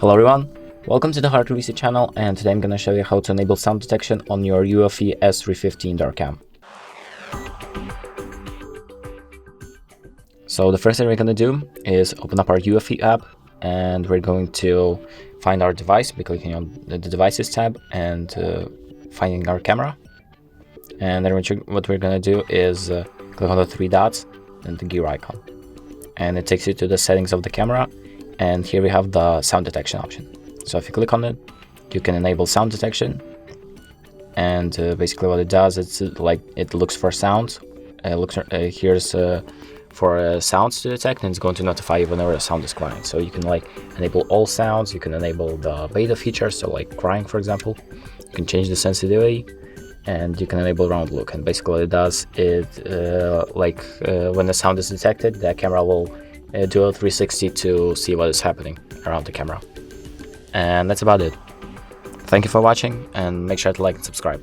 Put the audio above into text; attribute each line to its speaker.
Speaker 1: Hello everyone, welcome to the HardReset channel, and today I'm going to show you how to enable sound detection on your EUFY S350 indoor cam. So the first thing we're going to do is open up our EUFY app, and we're going to find our device by clicking on the Devices tab and finding our camera. And then what we're going to do is click on the three dots and the gear icon. And it takes you to the settings of the camera. And here we have the sound detection option. So if you click on it, you can enable sound detection. And basically what it does, it's like it looks for sounds. Here's for sounds to detect, and it's going to notify you whenever a sound is crying. So you can like enable all sounds. You can enable the beta feature, so like crying, for example. You can change the sensitivity, and you can enable round look. And basically what it does, when the sound is detected, the camera will do a 360 to see what is happening around the camera. And that's about it. Thank you for watching, and make sure to like and subscribe.